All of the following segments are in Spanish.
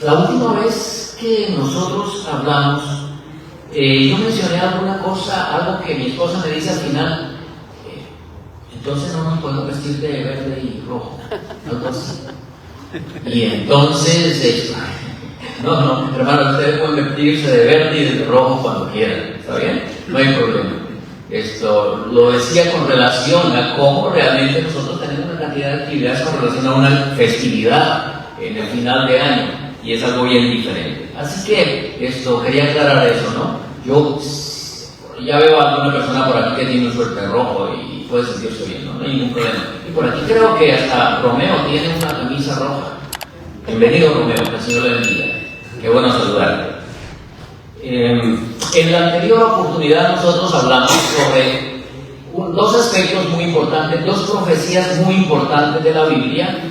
La última vez que nosotros hablamos, yo mencioné alguna cosa, algo que mi esposa me dice al final, entonces no nos podemos vestir de verde y rojo, algo así. Y entonces, no, hermano, ustedes pueden vestirse de verde y de rojo cuando quieran, ¿está bien? No hay problema. Esto lo decía con relación a cómo realmente nosotros tenemos una cantidad de actividades con relación a una festividad en el final de año, y es algo bien diferente. Así que quería aclarar eso, ¿no? Yo ya veo a alguna persona por aquí que tiene un suéter rojo y puede sentirse bien, ¿no? No hay ningún problema. Y por aquí creo que hasta Romeo tiene una camisa roja. Bienvenido, Romeo, que el Señor le bendiga. Qué bueno saludarte. En la anterior oportunidad nosotros hablamos sobre dos aspectos muy importantes, dos profecías muy importantes de la Biblia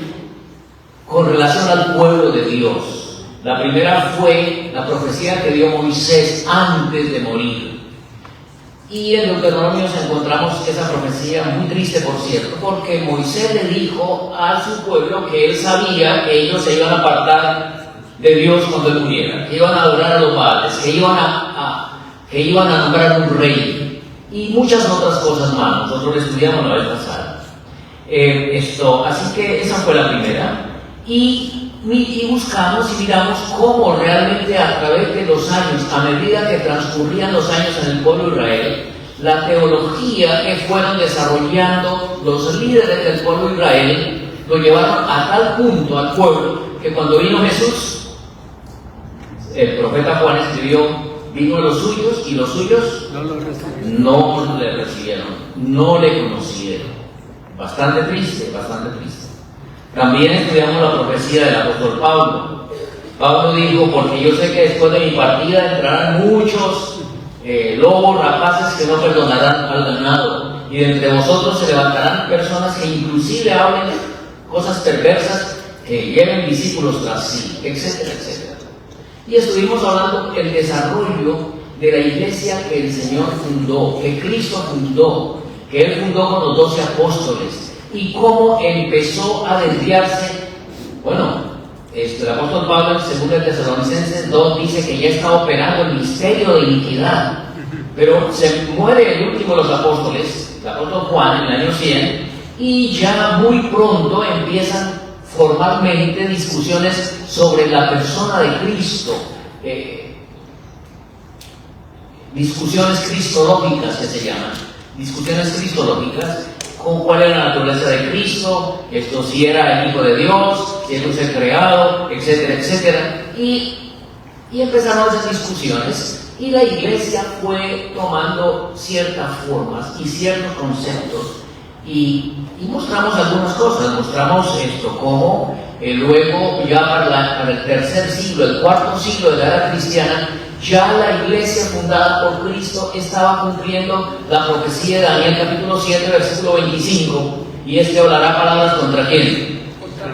con relación al pueblo de Dios. La primera fue la profecía que dio Moisés antes de morir. Y en Deuteronomio encontramos esa profecía muy triste, por cierto, porque Moisés le dijo a su pueblo que él sabía que ellos se iban a apartar de Dios cuando él muriera, que iban a adorar a los Baales, que iban a nombrar un rey y muchas otras cosas más. Nosotros lo estudiamos la vez pasada. Así que esa fue la primera. Y buscamos y miramos cómo realmente a través de los años, a medida que transcurrían los años en el pueblo de Israel, la teología que fueron desarrollando los líderes del pueblo de Israel lo llevaron a tal punto al pueblo que cuando vino Jesús, el profeta Juan escribió, vino a los suyos y los suyos no le recibieron, no le conocieron. Bastante triste, bastante triste. También estudiamos la profecía del apóstol Pablo. Pablo dijo, porque yo sé que después de mi partida entrarán muchos lobos rapaces que no perdonarán al ganado, y de entre vosotros se levantarán personas que inclusive hablen cosas perversas, que lleven discípulos tras sí, etcétera, etcétera. Y estuvimos hablando del desarrollo de la iglesia que el Señor fundó, que Cristo fundó, que Él fundó con los 12 apóstoles, y cómo empezó a desviarse. Bueno, el apóstol Pablo en 2 Tesalonicenses 2 dice que ya está operando el misterio de iniquidad, pero se muere el último de los apóstoles, el apóstol Juan, en el año 100, y ya muy pronto empiezan formalmente discusiones sobre la persona de Cristo, discusiones cristológicas que se llaman, discusiones cristológicas, con cuál era la naturaleza de Cristo, si era el Hijo de Dios, si era un ser creado, etcétera, etcétera, y empezaron esas discusiones, y la iglesia fue tomando ciertas formas y ciertos conceptos, y mostramos algunas cosas. Mostramos cómo luego ya para el tercer siglo, el cuarto siglo de la era cristiana, ya la iglesia fundada por Cristo estaba cumpliendo la profecía de Daniel capítulo 7 versículo 25, y hablará palabras ¿contra quién?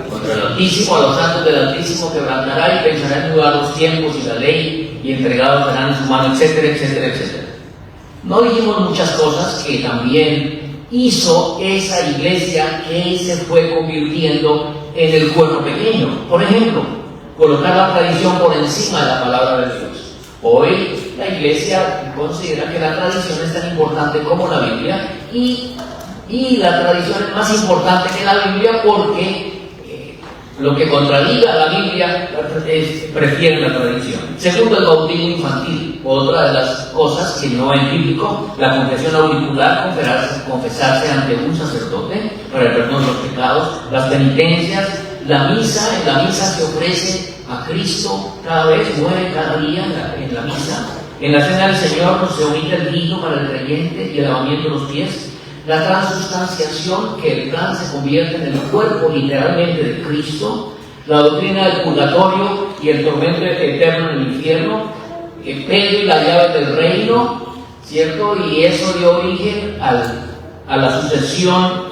Contra el Altísimo, a los santos del Altísimo quebrantará y pensará en mudar los tiempos y la ley, y entregados serán en su mano, etcétera, etcétera, etcétera. No dijimos muchas cosas que también hizo esa iglesia que se fue convirtiendo en el cuerpo pequeño. Por ejemplo, colocar la tradición por encima de la palabra de Dios. Hoy la iglesia considera que la tradición es tan importante como la Biblia, y la tradición es más importante que la Biblia porque lo que contradiga a la Biblia prefiere la tradición. Segundo, el bautismo infantil, otra de las cosas que no es bíblico, la confesión auricular, confesarse ante un sacerdote para el perdón de los pecados, las penitencias, la misa. En la misa se ofrece a Cristo cada vez, muere cada día en la misa. En la cena del Señor se omite el vino para el creyente y el lavamiento de los pies. La transustanciación, que el pan se convierte en el cuerpo literalmente de Cristo. La doctrina del purgatorio y el tormento eterno en el infierno. Pedro y la llave del reino, ¿cierto? Y eso dio origen a la sucesión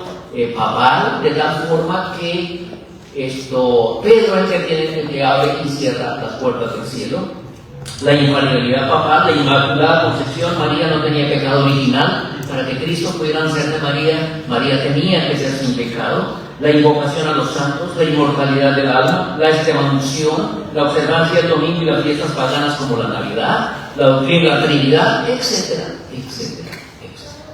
papal, de tal forma que Pedro es el que abre y cierra las puertas del cielo. La infalibilidad papal, la inmaculada concepción, María no tenía pecado original, para que Cristo pudiera nacer de María, María tenía que ser sin pecado. La invocación a los santos, la inmortalidad del alma, la extremaunción, la observancia del domingo y las fiestas paganas como la Navidad, la doctrina de la Trinidad, etcétera, etcétera, etcétera.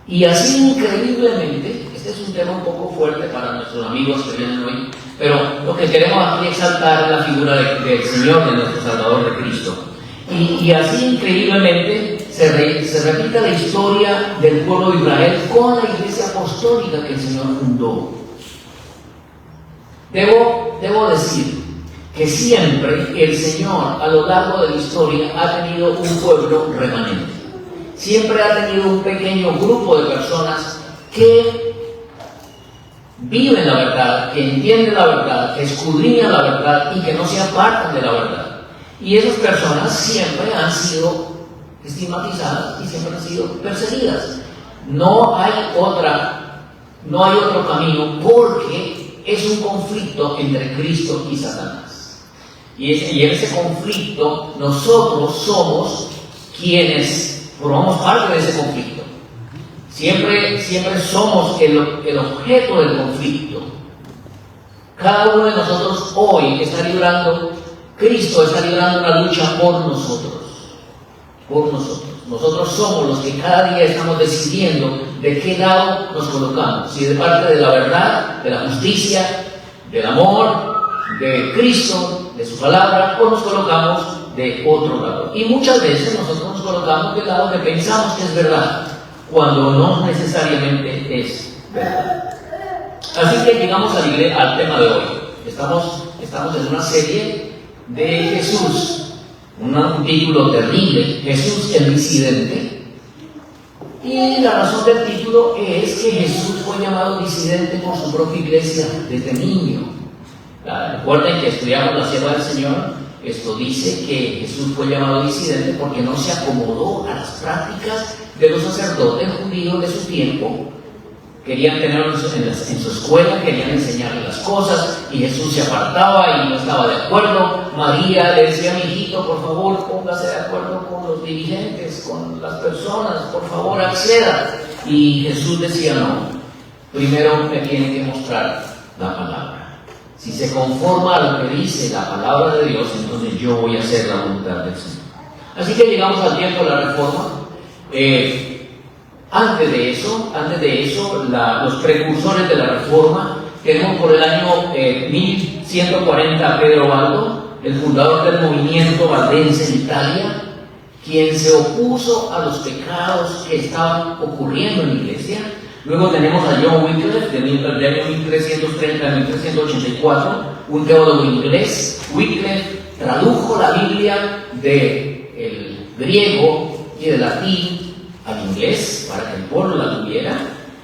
Y así increíblemente, este es un tema un poco fuerte para nuestros amigos que vienen hoy, pero lo que queremos aquí exaltar es la figura del Señor, de nuestro Salvador, de Cristo. Y así increíblemente se repite la historia del pueblo de Israel con la iglesia apostólica que el Señor fundó. Debo decir que siempre el Señor a lo largo de la historia ha tenido un pueblo remanente. Siempre ha tenido un pequeño grupo de personas que viven la verdad, que entienden la verdad, que escudriñan la verdad y que no se apartan de la verdad. Y esas personas siempre han sido estigmatizadas y siempre han sido perseguidas. No hay otro camino, porque es un conflicto entre Cristo y Satanás. Y en ese conflicto nosotros somos quienes formamos parte de ese conflicto. Siempre somos el objeto del conflicto. Cada uno de nosotros hoy está librando, Cristo está librando una lucha por nosotros. Por nosotros. Nosotros somos los que cada día estamos decidiendo de qué lado nos colocamos. Si de parte de la verdad, de la justicia, del amor, de Cristo, de su palabra, o nos colocamos de otro lado. Y muchas veces nosotros nos colocamos del lado que pensamos que es verdad, cuando no necesariamente es verdad. Así que llegamos al tema de hoy. Estamos en una serie de Jesús, un título terrible, Jesús el disidente. Y la razón del título es que Jesús fue llamado disidente por su propia iglesia desde niño. Recuerden que estudiamos la sierva del Señor. Esto dice que Jesús fue llamado disidente porque no se acomodó a las prácticas de los sacerdotes judíos de su tiempo. Querían tenerlo en su escuela, querían enseñarle las cosas, y Jesús se apartaba y no estaba de acuerdo. María le decía: mi hijito, por favor, póngase de acuerdo con los dirigentes, con las personas, por favor, acceda. Y Jesús decía: no, primero me tiene que mostrar la palabra. Si se conforma a lo que dice la palabra de Dios, entonces yo voy a hacer la voluntad del Señor. Así que llegamos al tiempo de la Reforma. Antes de eso, los precursores de la Reforma, tenemos por el año 1140 a Pedro Baldo, el fundador del movimiento valdense en Italia, quien se opuso a los pecados que estaban ocurriendo en la iglesia. Luego tenemos a John Wycliffe, del año 1330 a 1384, un teólogo inglés. Wycliffe tradujo la Biblia del griego y del latín al inglés para que el pueblo la tuviera.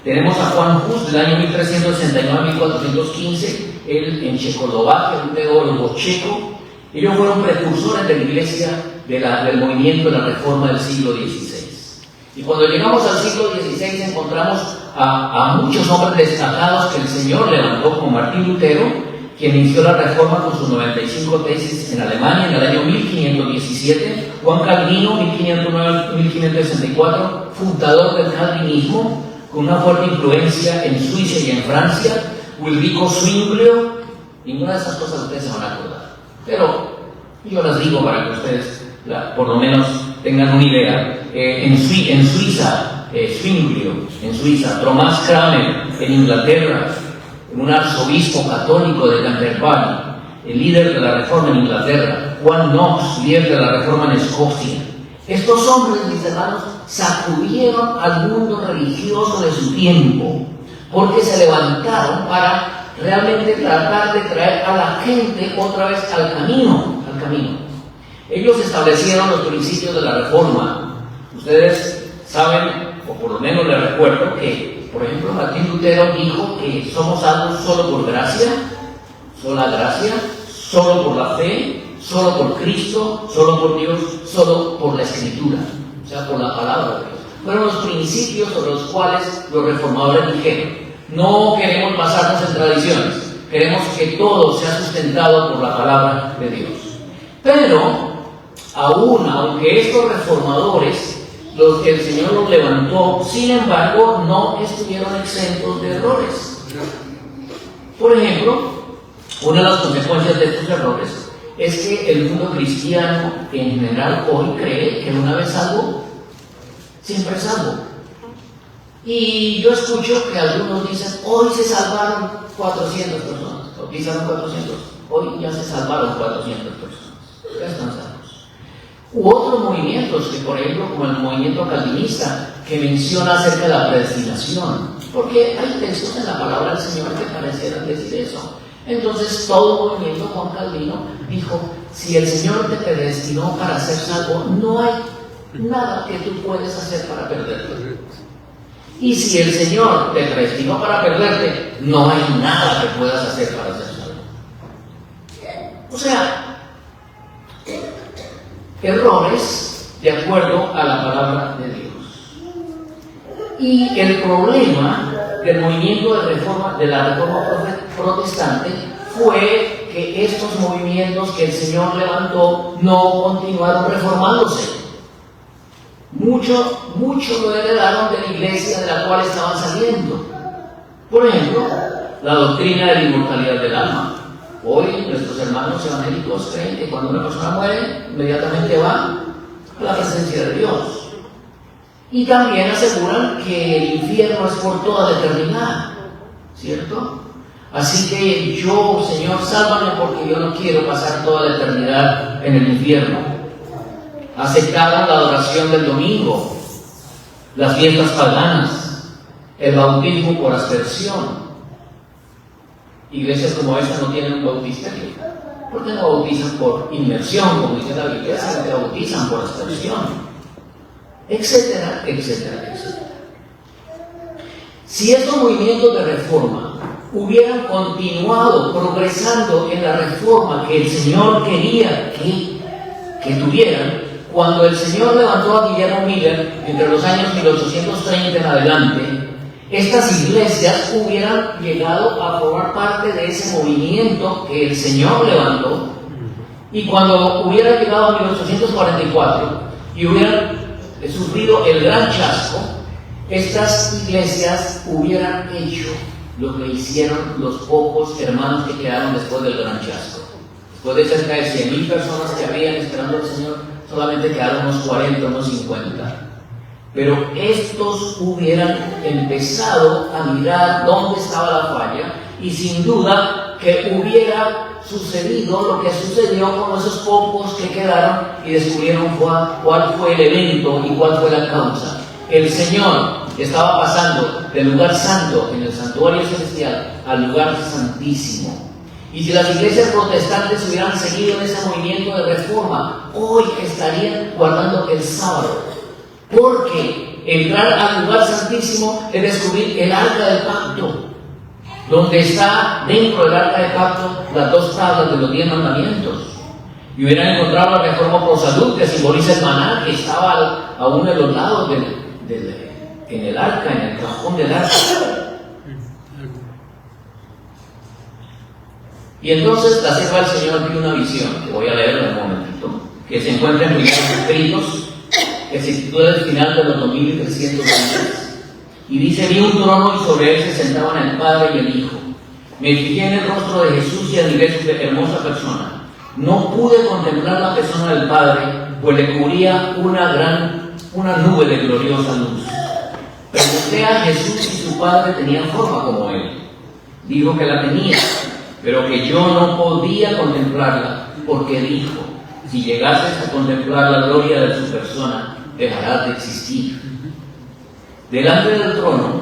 Tenemos a Juan Hus, del año 1369 a 1415, él en Checoslovaquia, un teólogo checo. Ellos fueron precursores de la iglesia del movimiento de la Reforma del siglo XVI. Y cuando llegamos al siglo XVI encontramos a muchos hombres destacados que el Señor levantó, como Martín Lutero, quien inició la Reforma con sus 95 tesis en Alemania en el año 1517, Juan Calvino, 1509-1564, fundador del calvinismo, con una fuerte influencia en Suiza y en Francia, Ulrico Zwinglio. Ninguna de esas cosas ustedes se van a acordar, pero yo las digo para que ustedes por lo menos tengan una idea. En Suiza, Zwinglio, en Suiza, Thomas Cranmer, en Inglaterra, un arzobispo católico de Canterbury, el líder de la Reforma en Inglaterra, Juan Knox, líder de la Reforma en Escocia. Estos hombres, mis hermanos, sacudieron al mundo religioso de su tiempo, porque se levantaron para realmente tratar de traer a la gente otra vez al camino. Ellos establecieron los principios de la Reforma. Ustedes saben, o por lo menos les recuerdo, que, por ejemplo, Martín Lutero dijo que somos salvos solo por gracia, sola gracia, solo por la fe, solo por Cristo, solo por Dios, solo por la Escritura, o sea, por la palabra de Dios. Fueron los principios sobre los cuales los reformadores dijeron: no queremos basarnos en tradiciones, queremos que todo sea sustentado por la palabra de Dios. Pero, aunque estos reformadores los que el Señor los levantó, sin embargo, no estuvieron exentos de errores. Por ejemplo, una de las consecuencias de estos errores es que el mundo cristiano en general hoy cree que una vez salvo, siempre es salvo. Y yo escucho que algunos dicen, hoy se salvaron 400 personas, o quizás 400, hoy ya se salvaron 400 personas, ya están salvos. U otros movimientos, que por ejemplo, como el movimiento calvinista, que menciona acerca de la predestinación, porque hay textos en la palabra del Señor que parecieran decir eso. Entonces, todo movimiento, Juan Calvino dijo, si el Señor te predestinó para ser salvo, no hay nada que tú puedes hacer para perderte. Y si el Señor te predestinó para perderte, no hay nada que puedas hacer para ser salvo. O sea, errores de acuerdo a la palabra de Dios. Y el problema del movimiento de la reforma protestante fue que estos movimientos que el Señor levantó no continuaron reformándose. Mucho lo heredaron de la iglesia de la cual estaban saliendo. Por ejemplo, la doctrina de la inmortalidad del alma. Hoy nuestros hermanos evangélicos creen que cuando una persona muere, inmediatamente va a la presencia de Dios. Y también aseguran que el infierno es por toda la eternidad, ¿cierto? Así que yo, Señor, sálvame porque yo no quiero pasar toda la eternidad en el infierno. Aceptaron la adoración del domingo, las fiestas paganas, el bautismo por aspersión. Iglesias como esta no tienen un bautisterio. ¿Por qué no bautizan por inmersión, como dice la Biblia? Se bautizan por aspersión, etcétera, etcétera, etcétera. Si estos movimientos de reforma hubieran continuado progresando en la reforma que el Señor quería que tuvieran, cuando el Señor levantó a Guillermo Miller entre los años 1830 en adelante, estas iglesias hubieran llegado a formar parte de ese movimiento que el Señor levantó, y cuando hubiera llegado a 1844 y hubieran sufrido el gran chasco, estas iglesias hubieran hecho lo que hicieron los pocos hermanos que quedaron después del gran chasco. Después de cerca de 100,000 personas que habían esperando al Señor, solamente quedaron unos 40, unos 50. Pero estos hubieran empezado a mirar dónde estaba la falla, y sin duda que hubiera sucedido lo que sucedió con esos pocos que quedaron y descubrieron cuál fue el evento y cuál fue la causa. El Señor estaba pasando del lugar santo en el santuario celestial al lugar santísimo. Y si las iglesias protestantes hubieran seguido en ese movimiento de reforma, hoy estarían guardando el sábado. Porque entrar al lugar santísimo es descubrir el arca del pacto, donde está dentro del arca del pacto las 2 tablas de los 10 mandamientos. Y hubieran encontrado la reforma por salud, que simboliza el maná, que estaba a uno de los lados en el arca, en el cajón del arca. Y entonces la sierva del Señor vio una visión, que voy a leerla en un momentito, que se encuentra en primeros escritos, que se titula El final de los 2300 años, y dice: vi un trono y sobre él se sentaban el Padre y el Hijo. Me fijé en el rostro de Jesús y admiré su hermosa persona. No pude contemplar la persona del Padre, pues le cubría una nube de gloriosa luz. Pregunté a Jesús si su Padre tenía forma como él. Dijo que la tenía, pero que yo no podía contemplarla, porque dijo: si llegases a contemplar la gloria de su persona, dejarás de existir. Delante del trono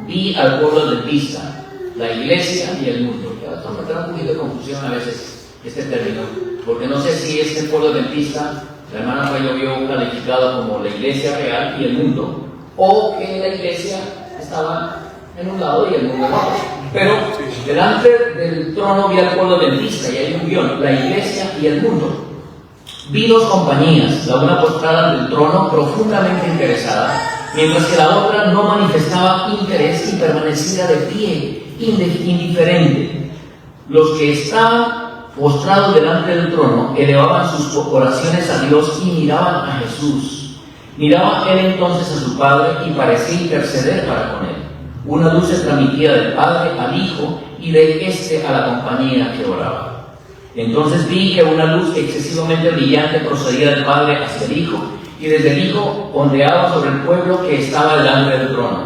vi al pueblo adventista, la iglesia y el mundo. Ya esto me trae un poquito de confusión a veces este término, porque no sé si este pueblo adventista, la hermana Rayo vio calificado como la iglesia real y el mundo, o que la iglesia estaba en un lado y el mundo en otro. Pero delante del trono vi al pueblo adventista, y hay un guión: la iglesia y el mundo. Vi 2 compañías, la una postrada ante el trono, profundamente interesada, mientras que la otra no manifestaba interés y permanecía de pie, indiferente. Los que estaban postrados delante del trono elevaban sus oraciones a Dios y miraban a Jesús. Miraba él entonces a su padre y parecía interceder para con él. Una luz se transmitía del Padre al Hijo y de éste a la compañía que oraba. Entonces vi que una luz excesivamente brillante procedía del Padre hacia el Hijo, y desde el Hijo ondeaba sobre el pueblo que estaba delante del trono.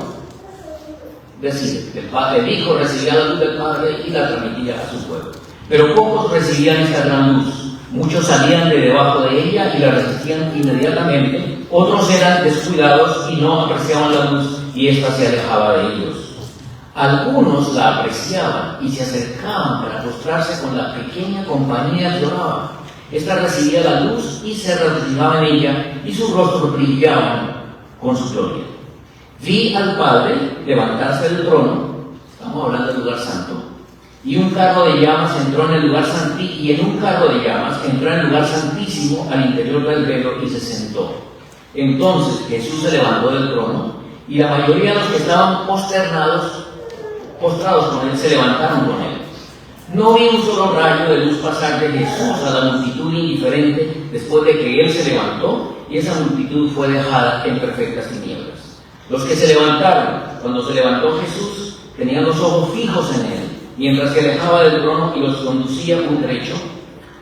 Es decir, el Hijo recibía la luz del Padre y la transmitía a su pueblo. Pero pocos recibían esta gran luz. Muchos salían de debajo de ella y la resistían inmediatamente. Otros eran descuidados y no apreciaban la luz, y ésta se alejaba de ellos. Algunos la apreciaban y se acercaban para postrarse con la pequeña compañía que oraba. Esta recibía la luz y se reflejaba en ella, y sus rostros brillaban con su gloria. Vi al Padre levantarse del trono, estamos hablando del lugar santo, y un carro de llamas entró en el lugar santísimo, y en un carro de llamas entró en el lugar santísimo al interior del velo y se sentó. Entonces Jesús se levantó del trono, y la mayoría de los que estaban postrados con él se levantaron con él. No vi un solo rayo de luz pasar de Jesús a la multitud indiferente después de que él se levantó, y esa multitud fue dejada en perfectas tinieblas. Los que se levantaron cuando se levantó Jesús tenían los ojos fijos en él, mientras que alejaba del trono y los conducía muy derecho.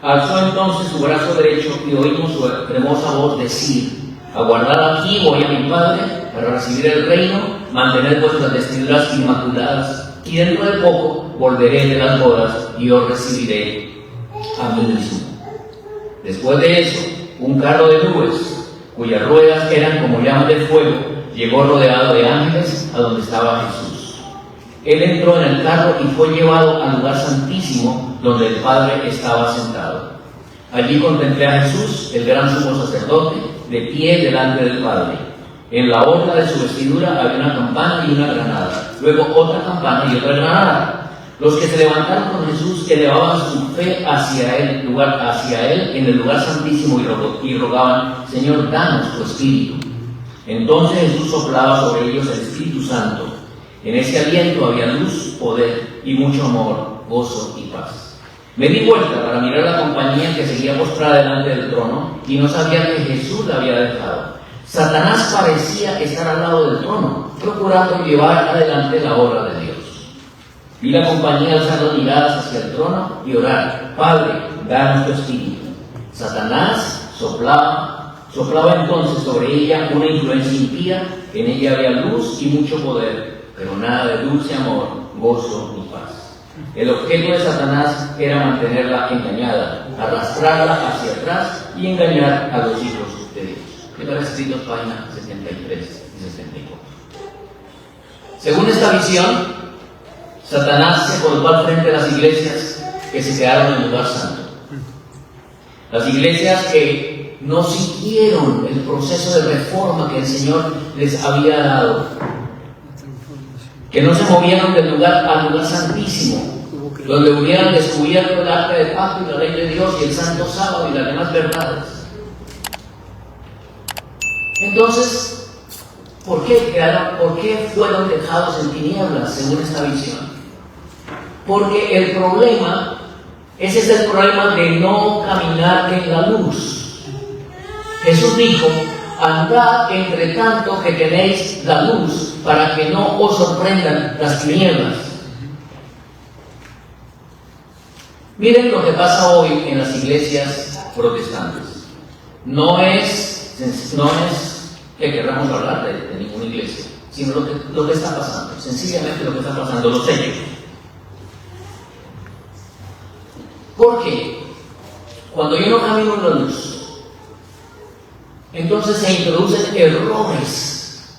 Alzó entonces su brazo derecho y oímos su hermosa voz decir: aguardad aquí, voy a mi Padre para recibir el reino, mantened vuestras vestiduras inmaculadas, y dentro de poco volveré de las bodas y os recibiré a mí mismo. Después de eso, un carro de nubes, cuyas ruedas eran como llamas de fuego, llegó rodeado de ángeles a donde estaba Jesús. Él entró en el carro y fue llevado al lugar santísimo donde el Padre estaba sentado. Allí contemplé a Jesús, el gran sumo sacerdote, de pie delante del Padre. En la orla de su vestidura había una campana y una granada, luego otra campana y otra granada. Los que se levantaron con Jesús elevaban su fe hacia él en el lugar santísimo y rogaban: Señor, danos tu Espíritu. Entonces Jesús soplaba sobre ellos el Espíritu Santo. En ese aliento había luz, poder y mucho amor, gozo y paz. Me di vuelta para mirar la compañía que seguía postrada delante del trono y no sabía que Jesús la había dejado. Satanás parecía estar al lado del trono, procurando llevar adelante la obra de Dios. Vi la compañía alzar las miradas hacia el trono y orar: Padre, danos tu Espíritu. Satanás soplaba entonces sobre ella una influencia impía. En ella había luz y mucho poder, pero nada de dulce amor, gozo ni paz. El objeto de Satanás era mantenerla engañada, arrastrarla hacia atrás y engañar a los hijos de Dios. Primera escritos, páginas 73 y 74. Según esta visión, Satanás se colocó al frente de las iglesias que se quedaron en el lugar santo. Las iglesias que no siguieron el proceso de reforma que el Señor les había dado, que no se movieron del lugar al lugar santísimo, donde hubieran descubierto el arca del pacto y la ley de Dios y el santo sábado y las demás verdades. Entonces, ¿por qué fueron dejados en tinieblas según esta visión? Porque el problema, ese es el problema de no caminar en la luz. Jesús dijo: andad entre tanto que tenéis la luz, para que no os sorprendan las tinieblas. Miren lo que pasa hoy en las iglesias protestantes. No es que queramos hablar de ninguna iglesia, sino lo que está pasando, sencillamente lo que está pasando, los hechos. Porque cuando yo no camino en la luz, entonces se introducen errores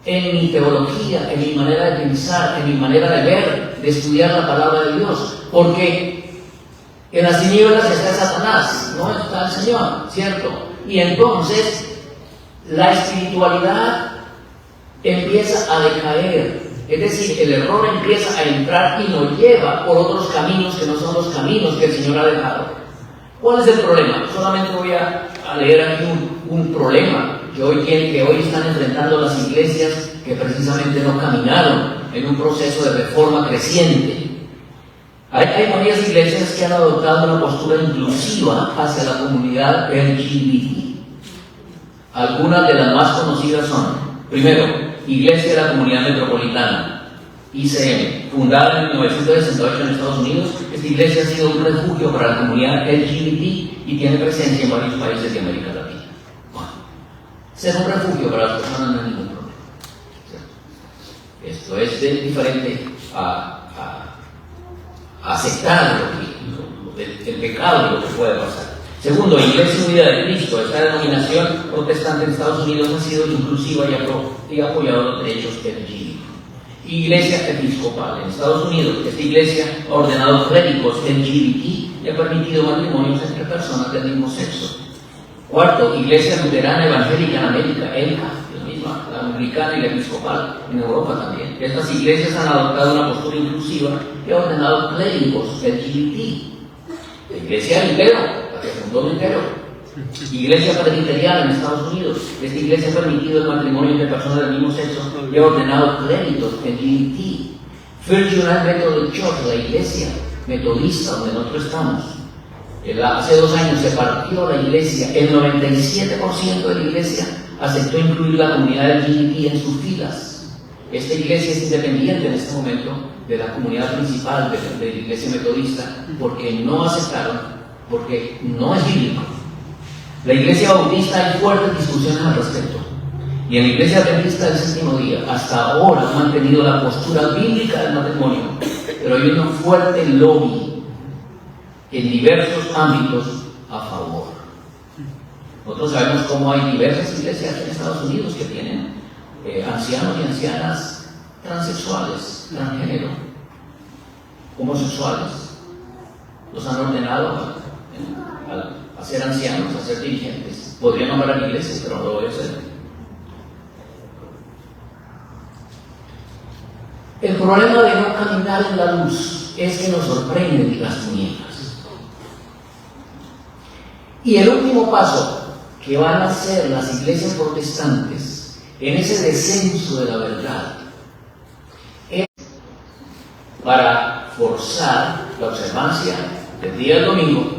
en mi teología, en mi manera de pensar, en mi manera de ver, de estudiar la palabra de Dios. Porque en las tinieblas está Satanás, no está el Señor, ¿cierto? Y entonces la espiritualidad empieza a decaer. Es decir, el error empieza a entrar y nos lleva por otros caminos que no son los caminos que el Señor ha dejado. ¿Cuál es el problema? Solamente voy a leer aquí un problema que hoy están enfrentando las iglesias que precisamente no caminaron en un proceso de reforma creciente. Hay varias iglesias que han adoptado una postura inclusiva hacia la comunidad LGBT. Algunas de las más conocidas son, primero, Iglesia de la Comunidad Metropolitana, ICM, fundada en 1968 en Estados Unidos. Esta iglesia ha sido un refugio para la comunidad LGBT y tiene presencia en varios países de América Latina. Bueno, ser un refugio para las personas no es ningún problema, ¿cierto? Esto es diferente a aceptar el pecado y lo que puede pasar. Segundo, Iglesia Unida de Cristo. Esta denominación protestante en Estados Unidos ha sido inclusiva y ha apoyado los derechos LGBT. Iglesia Episcopal en Estados Unidos. Esta iglesia ha ordenado clérigos LGBT y ha permitido matrimonios entre personas del mismo sexo. Cuarto, Iglesia Luterana Evangélica en América, ELCA, la misma, la anglicana y la episcopal en Europa también. Estas iglesias han adoptado una postura inclusiva y ha ordenado clérigos LGBT. La Iglesia Lutero, la que fundó Lutero. Iglesia Presbiteriana en Estados Unidos. Esta iglesia ha permitido el matrimonio entre personas del mismo sexo y ha ordenado clérigos LGBT. First United Methodist Church, la iglesia metodista donde nosotros estamos. Hace 2 años se partió la iglesia. El 97% de la iglesia aceptó incluir la comunidad LGBT en sus filas. Esta iglesia es independiente en este momento de la comunidad principal de la iglesia metodista porque no aceptaron, porque no es bíblico. La iglesia bautista hay fuertes discusiones al respecto. Y en la iglesia adventista del séptimo día, hasta ahora han mantenido la postura bíblica del matrimonio, pero hay un fuerte lobby en diversos ámbitos a favor. Nosotros sabemos cómo hay diversas iglesias en Estados Unidos que tienen ancianos y ancianas transexuales, transgénero, homosexuales. Los han ordenado a ser ancianos, a ser dirigentes. Podrían nombrar iglesias, pero no lo voy a hacer. El problema de no caminar en la luz es que nos sorprenden las tinieblas. Y el último paso que van a hacer las iglesias protestantes en ese descenso de la verdad es para forzar la observancia del día del domingo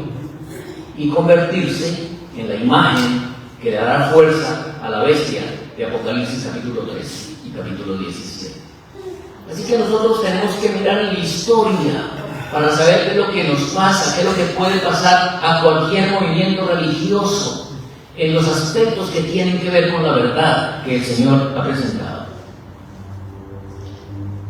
y convertirse en la imagen que le dará fuerza a la bestia de Apocalipsis capítulo 13 y capítulo 17. Así que nosotros tenemos que mirar en la historia para saber qué es lo que nos pasa, qué es lo que puede pasar a cualquier movimiento religioso en los aspectos que tienen que ver con la verdad que el Señor ha presentado.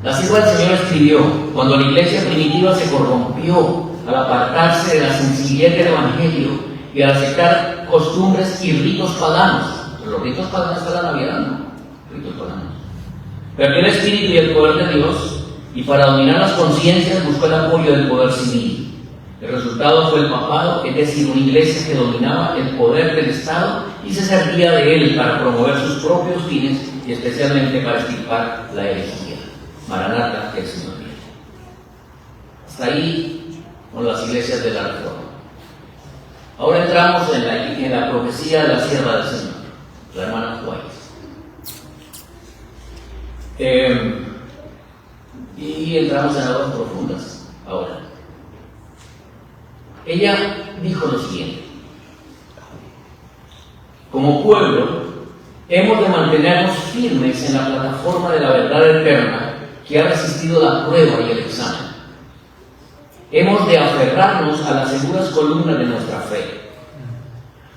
La sierva del Señor escribió: cuando la iglesia primitiva se corrompió al apartarse de la sencillez del Evangelio y al aceptar costumbres y ritos paganos. Los ritos paganos para la Navidad, ¿no? Ritos paganos. Perdió el espíritu y el poder de Dios, y para dominar las conciencias buscó el apoyo del poder civil. El resultado fue el papado, es decir, una iglesia que dominaba el poder del Estado y se servía de él para promover sus propios fines y especialmente para extirpar la herejía. Maranatha, que el Señor viene. Hasta ahí con las iglesias de la Reforma. Ahora entramos en la profecía de la sierva del Señor, la hermana White. Y entramos en aguas profundas ahora. Ella dijo lo siguiente: como pueblo, hemos de mantenernos firmes en la plataforma de la verdad eterna que ha resistido la prueba y el examen. Hemos de aferrarnos a las seguras columnas de nuestra fe.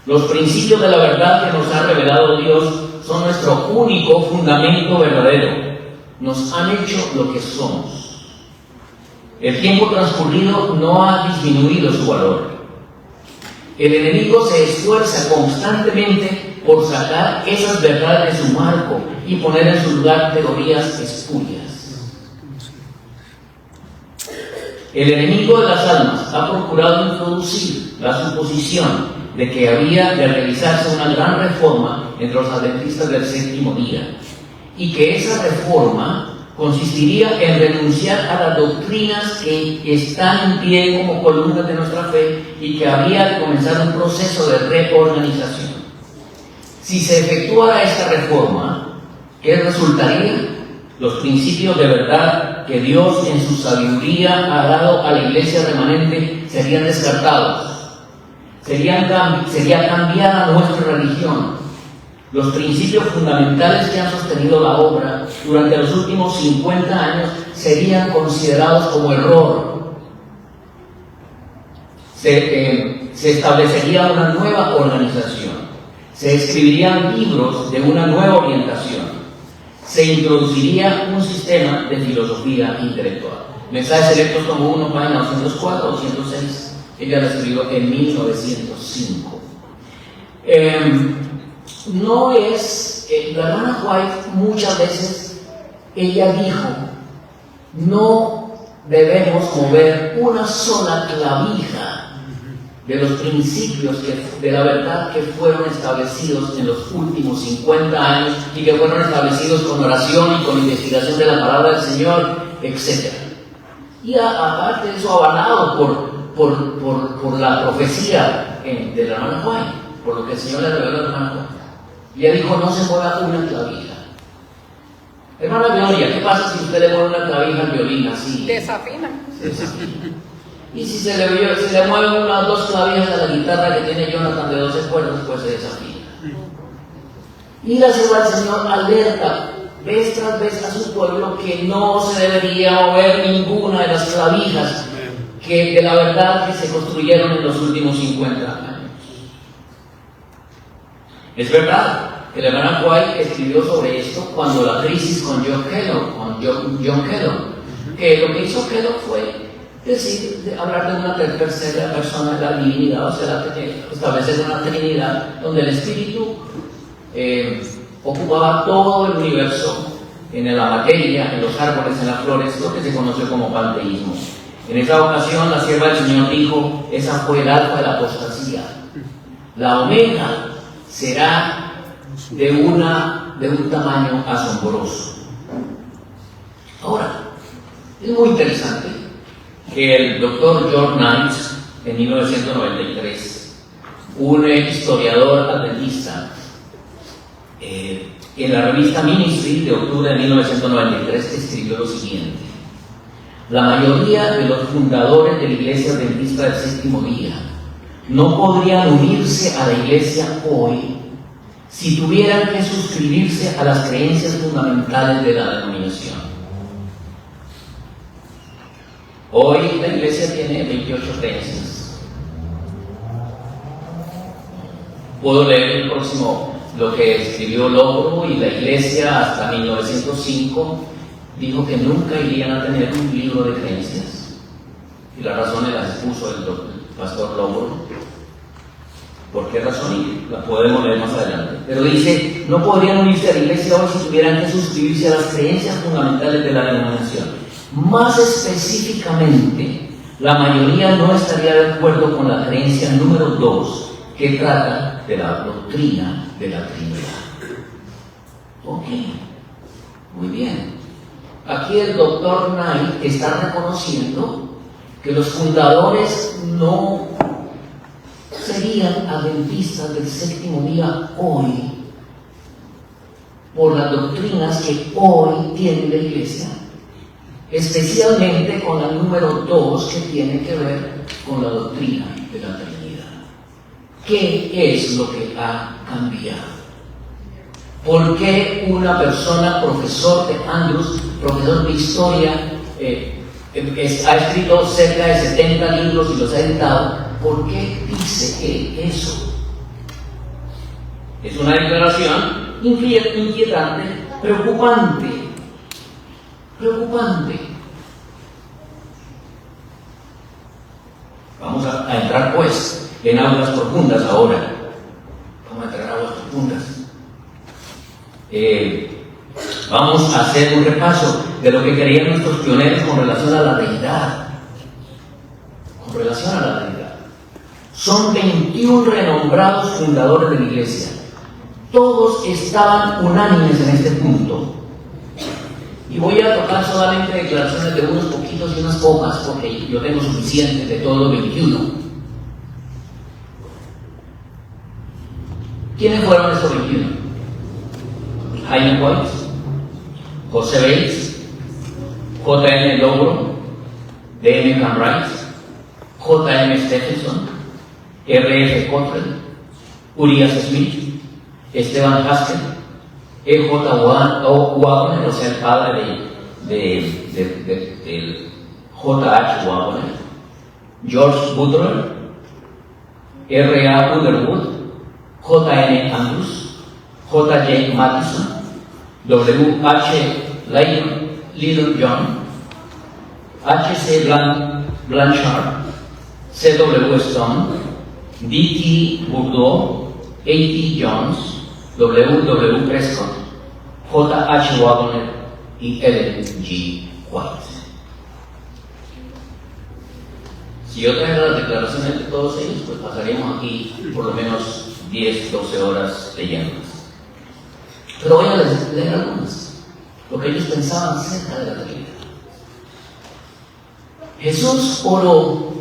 Los principios de la verdad que nos ha revelado Dios son nuestro único fundamento verdadero. Nos han hecho lo que somos. El tiempo transcurrido no ha disminuido su valor. El enemigo se esfuerza constantemente por sacar esas verdades de su marco y poner en su lugar teorías espurias. El enemigo de las almas ha procurado introducir la suposición de que había de realizarse una gran reforma entre los adventistas del séptimo día, y que esa reforma consistiría en renunciar a las doctrinas que están en pie como columnas de nuestra fe y que había de comenzar un proceso de reorganización. Si se efectuara esta reforma, ¿qué resultaría? Los principios de verdad que Dios en su sabiduría ha dado a la iglesia remanente serían descartados. Sería cambiada nuestra religión. Los principios fundamentales que han sostenido la obra durante los últimos 50 años serían considerados como error. Se establecería una nueva organización, se escribirían libros de una nueva orientación, se introduciría un sistema de filosofía intelectual. Mensajes Selectos tomo 1, página 204, 206. Ella la escribió en 1905. La hermana White muchas veces, ella dijo, no debemos mover una sola clavija de los principios de la verdad que fueron establecidos en los últimos 50 años y que fueron establecidos con oración y con investigación de la palabra del Señor, etc. Y aparte de eso, avalado por la profecía de la hermana White, por lo que el Señor le reveló a la hermana White. Y ella dijo, no se mueva una clavija. Hermana Gloria, ¿qué pasa si usted le mueve una clavija al violín así? Desafina. Y si se le mueven unas 2 clavijas a la guitarra que tiene Jonathan de 12 cuerdas, pues se desafina. Y la sierva del Señor alerta vez tras vez a su pueblo que no se debería mover ninguna de las clavijas de la verdad que se construyeron en los últimos 50 años. Es verdad que la hermana White escribió sobre esto cuando la crisis con John Kellogg, que lo que hizo Kellogg fue hablar de una tercera persona de la divinidad, o sea, establecer una trinidad donde el espíritu ocupaba todo el universo, en la materia, en los árboles, en las flores, lo que se conoció como panteísmo. En esa ocasión la sierva del Señor dijo, esa fue el alfa de la apostasía. La omega será de un tamaño asombroso. Ahora, es muy interesante que el doctor George Knight, en 1993, un historiador adventista, en la revista Ministry de octubre de 1993, escribió lo siguiente: la mayoría de los fundadores de la Iglesia Adventista del Séptimo Día no podrían unirse a la Iglesia hoy si tuvieran que suscribirse a las creencias fundamentales de la denominación. Hoy la Iglesia tiene 28 creencias. Puedo leer el próximo, lo que escribió Logro, y la Iglesia hasta 1905 dijo que nunca irían a tener un libro de creencias. Y las razones las expuso el pastor Logro. ¿Por qué razón? Y la podemos leer más adelante. Pero dice, no podrían unirse a la Iglesia hoy si tuvieran que suscribirse a las creencias fundamentales de la denominación. Más específicamente, la mayoría no estaría de acuerdo con la creencia número 2, que trata de la doctrina de la Trinidad. Ok, muy bien. Aquí el doctor Knight está reconociendo que los fundadores no serían adventistas del séptimo día hoy por las doctrinas que hoy tiene la Iglesia, especialmente con la número 2, que tiene que ver con la doctrina de la Trinidad. ¿Qué es lo que ha cambiado? ¿Por qué una persona, profesor de Andrews, profesor de historia, ha escrito cerca de 70 libros y los ha editado? ¿Por qué dice que eso? Es una declaración inquietante, preocupante. Vamos a entrar pues en aguas profundas ahora. Vamos a entrar en aguas profundas. Vamos a hacer un repaso de lo que creían nuestros pioneros con relación a la deidad. Son 21 renombrados fundadores de la Iglesia. Todos estaban unánimes en este punto. Y voy a tocar solamente declaraciones de unos poquitos y unas pocas, porque yo tengo suficiente de todos los 21. ¿Quiénes fueron estos 21? Jaime White, José Bates, J.M. Logro, D.M. Cambright, J.M. Stephenson, R.F. Cottrell, Urias Smith, Esteban Haskell, E.J. Wagner, o sea, el padre del J.H. Wagner, George Butler, R.A. Underwood, J.N. Andrews, J.J. Mattison, W.H. Littlejohn, H.C. Blanchard, C.W. Stone, D.T. Bourdieu, A.T. Jones, W.W. Prescott, J.H. Wagner y Ellen G. White. Si yo trajera las declaraciones de todos ellos, pues pasaríamos aquí por lo menos 10, 12 horas leyéndolas. Pero voy a leer algunas, lo que ellos pensaban acerca de la Trinidad. Jesús oró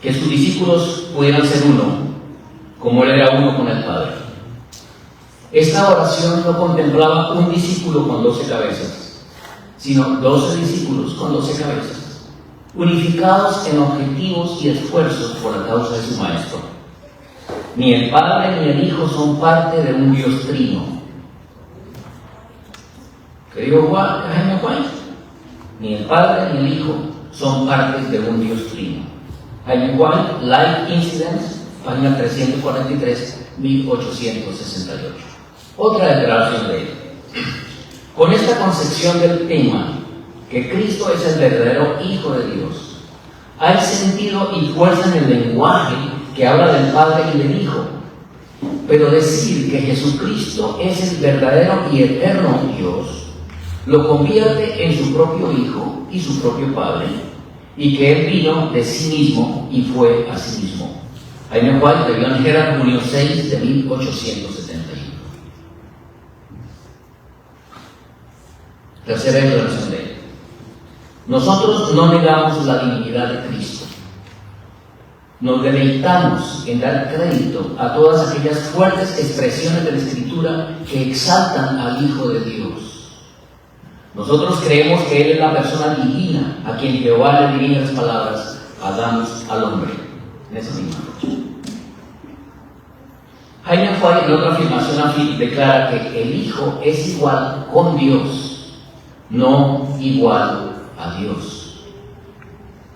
que sus discípulos pudieran ser uno, como Él era uno con el Padre. Esta oración no contemplaba un discípulo con 12 cabezas, sino 12 discípulos con 12 cabezas, unificados en objetivos y esfuerzos por la causa de su Maestro. Ni el Padre ni el Hijo son parte de un Dios trino. ¿Qué dijo Jaime White? Ni el Padre ni el Hijo son parte de un Dios trino. Jaime White, Life Incidents, página 343, 1868. Otra declaración de él. Con esta concepción del tema, que Cristo es el verdadero Hijo de Dios, hay sentido y fuerza en el lenguaje que habla del Padre y del Hijo. Pero decir que Jesucristo es el verdadero y eterno Dios lo convierte en su propio Hijo y su propio Padre, y que Él vino de sí mismo y fue a sí mismo. Jaime White, de John Herald, junio 6 de 1871. Tercera declaración de él. Nosotros no negamos la divinidad de Cristo. Nos deleitamos en dar crédito a todas aquellas fuertes expresiones de la Escritura que exaltan al Hijo de Dios. Nosotros creemos que Él es la persona divina a quien Jehová le dirige las palabras, hagamos al hombre, en esa misma noche. Jaime White, en otra afirmación, declara que el Hijo es igual con Dios, no igual a Dios.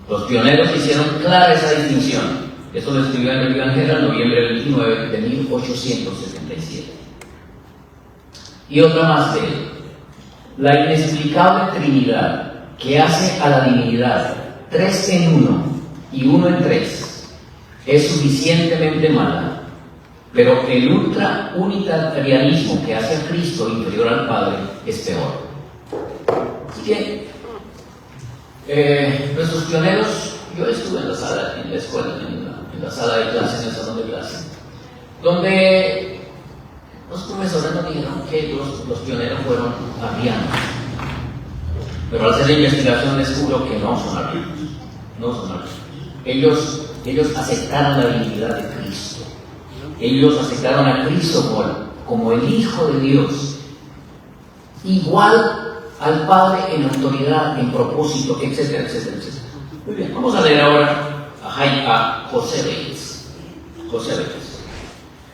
Los pioneros hicieron clara esa distinción. Esto lo escribió en el Evangelio en noviembre 29 de 1877. Y otra más de él. La inexplicable Trinidad que hace a la divinidad 3 en 1 y 1 en 3 es suficientemente mala, pero el ultra unitarianismo que hace a Cristo inferior al Padre es peor. Así que nuestros pioneros, yo estuve en la sala, en la escuela, en la sala de clase, en el salón de clase, donde los profesores nos dijeron que los pioneros fueron arrianos. Pero al hacer la investigación descubro que no son arrianos. No son arrianos. Ellos aceptaron la divinidad de Cristo. Ellos aceptaron a Cristo como el Hijo de Dios, igual al Padre en autoridad, en propósito, etcétera, etcétera, etcétera. Muy bien, vamos a leer ahora a José Bates. José Bates.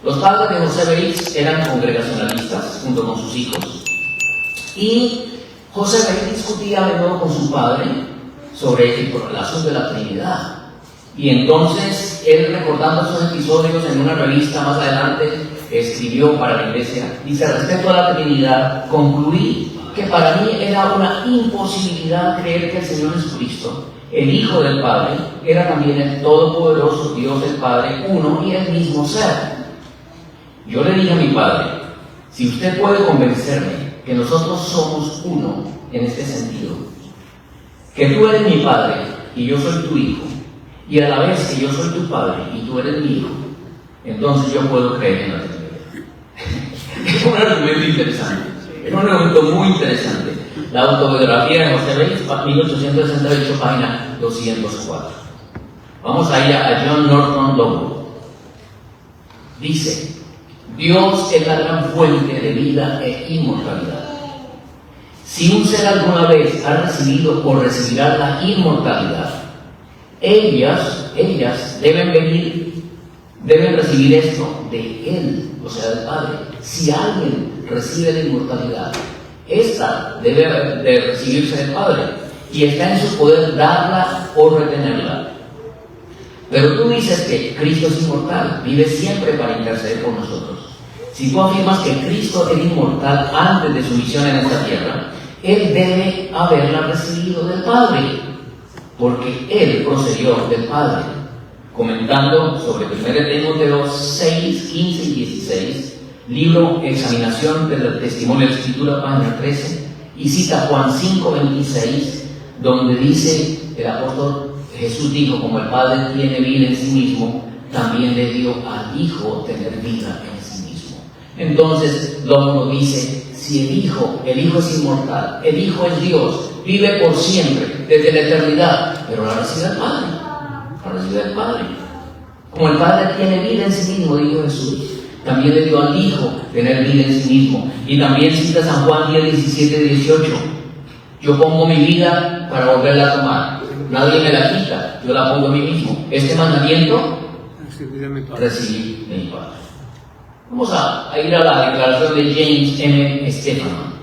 Los padres de José Bates eran congregacionalistas junto con sus hijos, y José Bates discutía a menudo con su padre sobre el asunto de la Trinidad. Y entonces él, recordando esos episodios en una revista más adelante, escribió para la iglesia, dice: respecto a la Trinidad, concluí que para mí era una imposibilidad creer que el Señor Jesucristo, el Hijo del Padre, era también el todopoderoso Dios del Padre, uno y el mismo ser. Yo le dije a mi padre: si usted puede convencerme que nosotros somos uno en este sentido, que tú eres mi padre y yo soy tu hijo, y a la vez que yo soy tu padre y tú eres mi hijo, entonces yo puedo creer en la Trinidad. Es un argumento interesante, es un argumento muy interesante. La autobiografía de José Bates, 1868, página 204. Vamos a ir a John Norton Lowe. Dice: Dios es la gran fuente de vida e inmortalidad. Si un ser alguna vez ha recibido o recibirá la inmortalidad, ellas deben venir deben recibir esto de Él, o sea, del Padre. Si alguien recibe la inmortalidad, esta debe de recibirse del Padre, y está en su poder darla o retenerla. Pero tú dices que Cristo es inmortal, vive siempre para interceder por nosotros. Si tú afirmas que Cristo era inmortal antes de su misión en esta tierra, Él debe haberla recibido del Padre, porque Él procedió del Padre. Comentando sobre 1 Timoteo 6, 15 y 16, libro Examinación del Testimonio de la Escritura, página 13, y cita Juan 5, 26, donde dice el apóstol Jesús dijo, como el Padre tiene vida en sí mismo, también le dio al Hijo tener vida en sí mismo. Entonces, luego dice, si el Hijo es inmortal, el Hijo es Dios, vive por siempre, desde la eternidad, pero la recibe el Padre, la recibe el Padre. Como el Padre tiene vida en sí mismo, dijo Jesús, también le dio al Hijo tener vida en sí mismo. Y también cita San Juan 10, 17, 18, yo pongo mi vida para volverla a tomar. Nadie me la quita, yo la pongo a mí mismo. Este mandamiento recibí de mi Padre. Vamos a ir a la declaración de James M. Stephan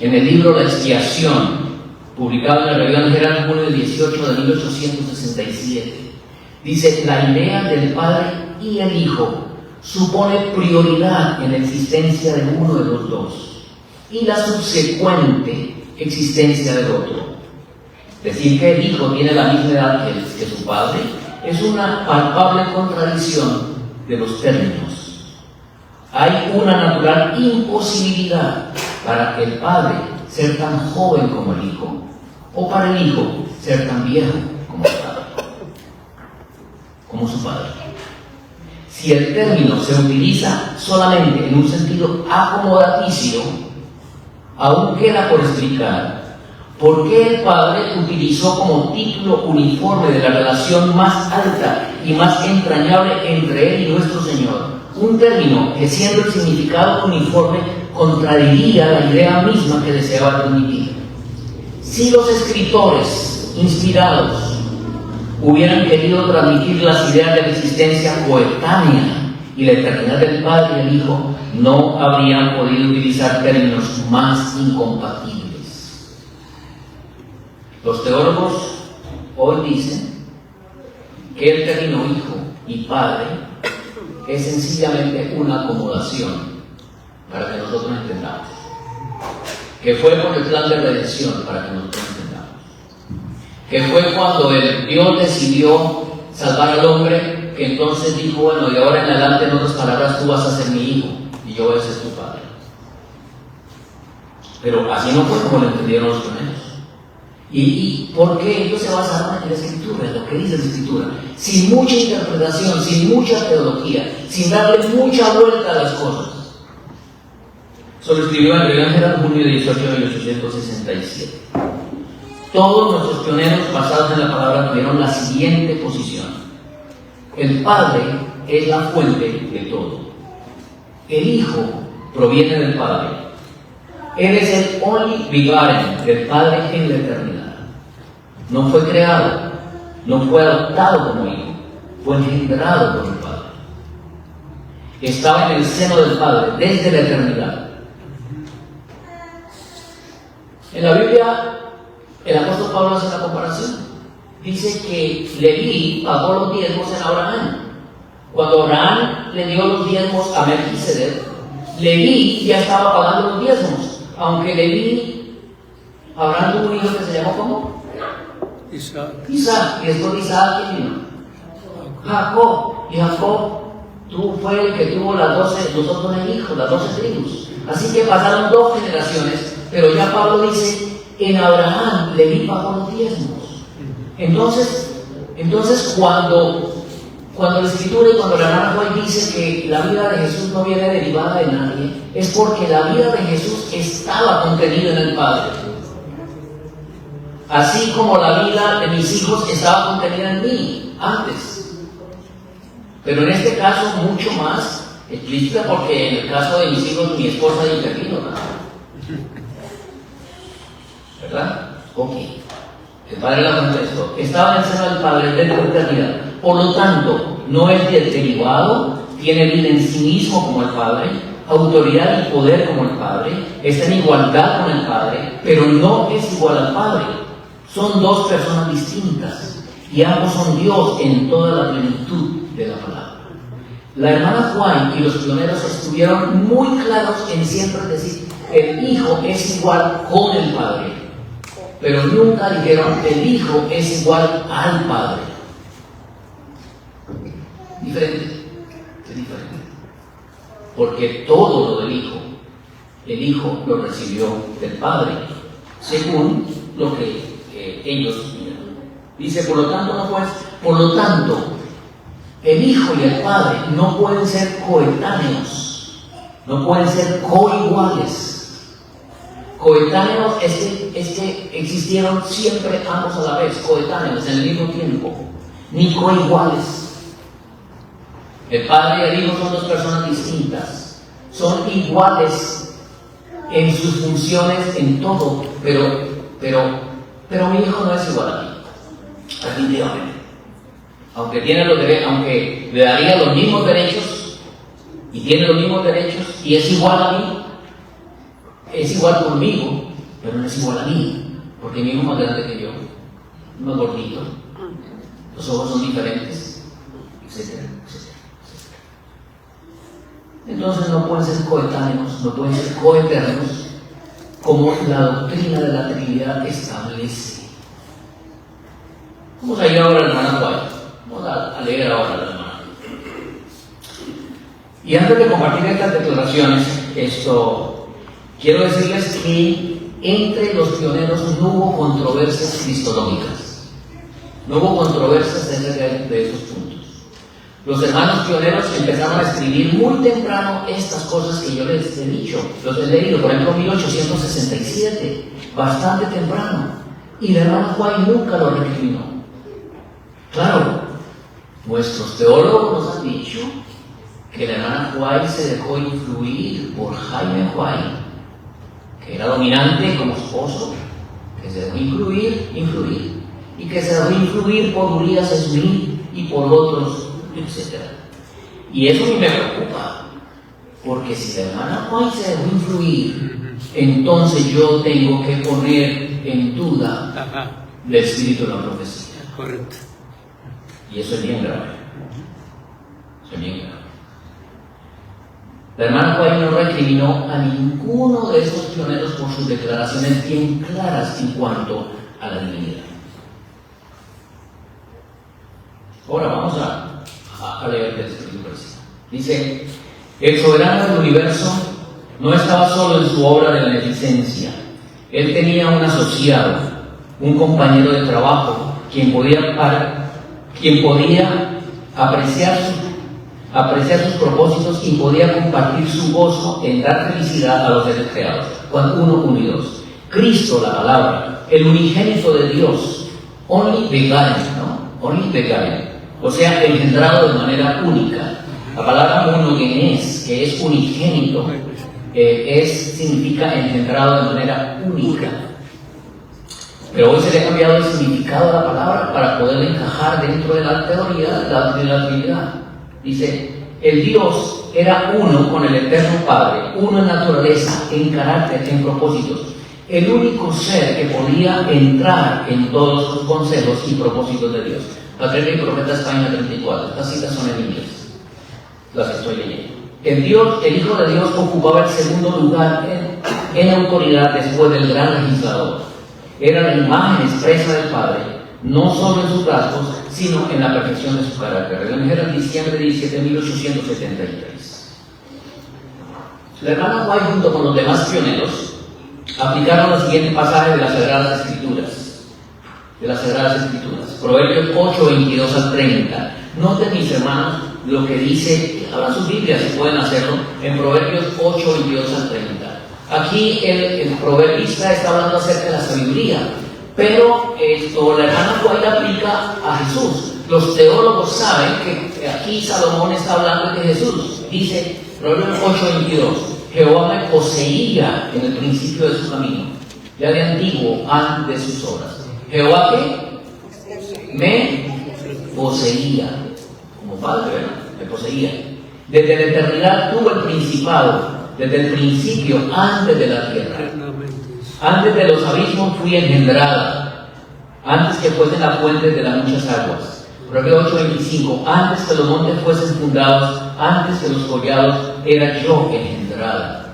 en el libro La Expiación, publicado en la Revista General en junio 18 de 1867. Dice, la idea del Padre y el Hijo supone prioridad en la existencia de uno de los dos y la subsecuente existencia del otro. Decir que el Hijo tiene la misma edad que su Padre es una palpable contradicción de los términos. Hay una natural imposibilidad para el Padre ser tan joven como el Hijo, o para el Hijo ser tan viejo como el Padre, como su Padre. Si el término se utiliza solamente en un sentido acomodaticio, aún queda por explicar por qué el Padre utilizó como título uniforme de la relación más alta y más entrañable entre Él y nuestro Señor un término que, siendo el significado uniforme, contradiría la idea misma que deseaba transmitir. Si los escritores inspirados hubieran querido transmitir las ideas de la existencia coetánea y la eternidad del Padre y el Hijo, no habrían podido utilizar términos más incompatibles. Los teólogos hoy dicen que el término Hijo y Padre es sencillamente una acomodación para que nosotros entendamos, que fue por el plan de redención para que nosotros entendamos, que fue cuando Dios decidió salvar al hombre, que entonces dijo, bueno, de ahora en adelante, en otras palabras, tú vas a ser mi hijo y yo voy a ser tu padre. Pero así no fue como lo entendieron los primeros. ¿Y por qué? Ellos se basaron en la Escritura, en lo que dice la Escritura, sin mucha interpretación, sin mucha teología, sin darle mucha vuelta a las cosas. Solo escribió en el Evangelio en junio 18 de 1867. Todos nuestros pioneros basados en la palabra tuvieron la siguiente posición: el Padre es la fuente de todo, el Hijo proviene del Padre, Él es el only begotten del Padre en la eternidad. No fue creado, no fue adoptado como hijo, fue engendrado por el Padre. Estaba en el seno del Padre desde la eternidad. En la Biblia, el apóstol Pablo hace una comparación. Dice que Leví pagó los diezmos en Abraham. Cuando Abraham le dio los diezmos a Melquisedec, Leví ya estaba pagando los diezmos. Aunque Leví, Abraham tuvo un hijo que se llamó ¿cómo? Isaac. Y después de Isaac, ¿quién vino? Jacob. Y Jacob fue el que tuvo los otros hijos, las 12 tribus. Así que pasaron 2 generaciones, pero ya Pablo dice, en Abraham Leví pagó los diezmos. Entonces cuando la Escritura y cuando la hermana White dice que la vida de Jesús no viene derivada de nadie, es porque la vida de Jesús estaba contenida en el Padre. Así como la vida de mis hijos estaba contenida en mí antes. Pero en este caso mucho más explícita, porque en el caso de mis hijos mi esposa intervino, ¿verdad? Ok. El Padre la contestó. Estaba en el seno del Padre desde la eternidad. Por lo tanto, no es derivado, tiene vida en sí mismo como el Padre, autoridad y poder como el Padre, está en igualdad con el Padre, pero no es igual al Padre. Son dos personas distintas y ambos son Dios en toda la plenitud de la palabra. La hermana Juan y los pioneros estuvieron muy claros en siempre decir, el Hijo es igual con el Padre, pero nunca dijeron, el Hijo es igual al Padre. Diferente, es diferente. Porque todo lo del Hijo, el Hijo lo recibió del Padre, según lo que ellos miran. Dice, por lo tanto, el Hijo y el Padre no pueden ser coetáneos, no pueden ser coiguales. Coetáneos es que existieron siempre ambos a la vez, coetáneos en el mismo tiempo, ni coiguales. El Padre y el Hijo son dos personas distintas, son iguales en sus funciones, en todo, pero mi Hijo no es igual a mí, definitivamente. Aunque le daría los mismos derechos, y tiene los mismos derechos, y es igual a mí, es igual conmigo, pero no es igual a mí, porque mi hijo es más grande que yo, más gordito, los ojos son diferentes, etcétera, etcétera. Entonces no pueden ser coetáneos, no pueden ser coeternos, como la doctrina de la Trinidad establece. Vamos a ir ahora a la hermana White. Vamos a leer ahora la hermana. Y antes de compartir estas declaraciones, quiero decirles que entre los pioneros no hubo controversias cristológicas. No hubo controversias de esos puntos. Los hermanos pioneros empezaron a escribir muy temprano estas cosas que yo les he dicho. Los he leído, por ejemplo, 1867, bastante temprano. Y la hermana White nunca lo recriminó. Claro, nuestros teólogos nos han dicho que la hermana White se dejó influir por Jaime White, que era dominante como esposo, que se dejó influir, y que se dejó influir por Urias Smith y por otros, etc. Y eso a mí me preocupa, porque si la hermana White se dejó influir, entonces yo tengo que poner en duda el espíritu de la profecía. Correcto. Y eso es bien grave. Eso es bien grave. La hermana White no recriminó a ninguno de esos pioneros por sus declaraciones bien claras en cuanto a la divinidad. Ahora vamos a leer el escrito preciso. Dice, el soberano del universo no estaba solo en su obra de beneficencia. Él tenía un asociado, un compañero de trabajo, quien podía apreciar sus propósitos y podía compartir su gozo en dar felicidad a los seres creados. Juan 1, 1 y 2. Cristo, la palabra, el unigénito de Dios, only begotten, ¿no? Only begotten, o sea, engendrado de manera única. La palabra monogenes, que es unigénito, significa engendrado de manera única. Pero hoy se le ha cambiado el significado de la palabra para poder encajar dentro de la teoría de la Trinidad. Dice, el Dios era uno con el eterno Padre, uno en naturaleza, en carácter, en propósitos. El único ser que podía entrar en todos los consejos y propósitos de Dios. Patriarca y Profetas, página 34. Estas citas son en inglés, las que estoy leyendo. El Hijo de Dios ocupaba el segundo lugar en autoridad después del gran legislador. Era la imagen expresa del Padre, no solo en sus rasgos, sino en la perfección de su carácter. El Evangelio en diciembre 17, 1873. La hermana White, junto con los demás pioneros, aplicaron el siguiente pasaje de las Sagradas Escrituras. Proverbios 8, 22 al 30. Noten, mis hermanos, lo que dice, abran sus Biblias si pueden hacerlo, en Proverbios 8, 22 al 30. Aquí el proverbista está hablando acerca de la sabiduría, pero la hermana White aplica a Jesús. Los teólogos saben que aquí Salomón está hablando de Jesús. Dice, Proverbios 8:22, Jehová me poseía en el principio de su camino, ya de antiguo, antes de sus obras. Jehová que me poseía, como padre, ¿verdad? Me poseía. Desde la eternidad tuvo el principado, desde el principio, antes de la tierra. Antes de los abismos fui engendrada, antes que fuesen las fuentes de las muchas aguas. Proverbios 8:25, antes que los montes fuesen fundados, antes que los collados, era yo engendrada.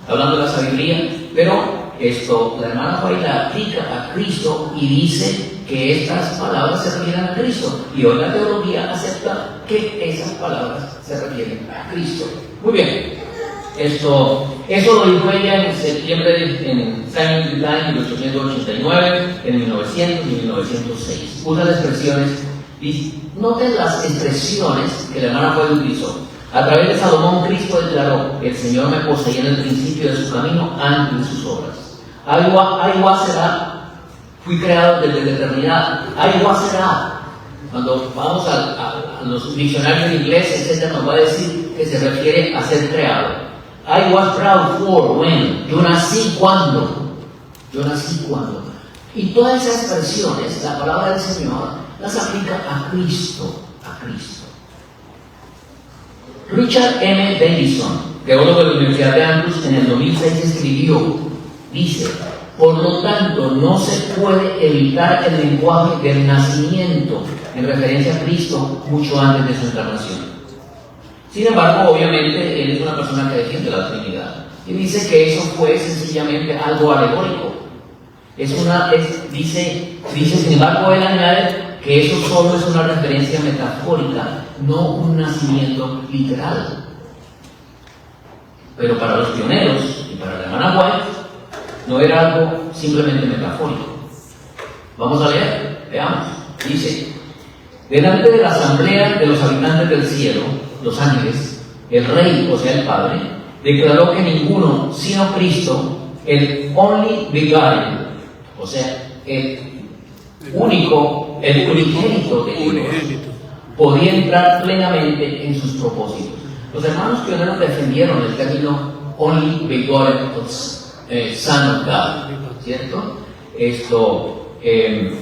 Hablando de la sabiduría, pero esto, la hermana Juárez la aplica a Cristo y dice que estas palabras se refieren a Cristo. Y hoy la teología acepta que esas palabras se refieren a Cristo. Muy bien. Eso lo dijo ella en septiembre en Simon Decline en 1889, en 1900 y 1906. Usa las expresiones, y noten las expresiones que la hermana Juárez utilizó. A través de Salomón, Cristo declaró: el Señor me poseía en el principio de su camino, antes de sus obras. Aywa será, fui creado desde la eternidad. Aywa será. Cuando vamos a los diccionarios en inglés, etc., nos va a decir que se refiere a ser creado. I was proud for, when. Yo nací cuando. Yo nací cuando. Y todas esas expresiones, la palabra del Señor, las aplica a Cristo. A Cristo. Richard M. Davidson, teólogo de la Universidad de Andrews, en el 2006 escribió, dice: por lo tanto, no se puede evitar el lenguaje del nacimiento en referencia a Cristo mucho antes de su encarnación. Sin embargo, obviamente, él es una persona que defiende la Trinidad y dice que eso fue sencillamente algo alegórico. Dice, sin embargo, él añade que eso solo es una referencia metafórica, no un nacimiento literal. Pero para los pioneros y para la hermana White, no era algo simplemente metafórico. Vamos a leer, veamos. Dice: delante de la asamblea de los habitantes del cielo, los ángeles, el Rey, o sea el Padre, declaró que ninguno sino Cristo, el only begotten, o sea, el único, el unigénito de Dios, podía entrar plenamente en sus propósitos. Los hermanos pioneros defendieron el término only begotten Son of God, ¿cierto? Esto, en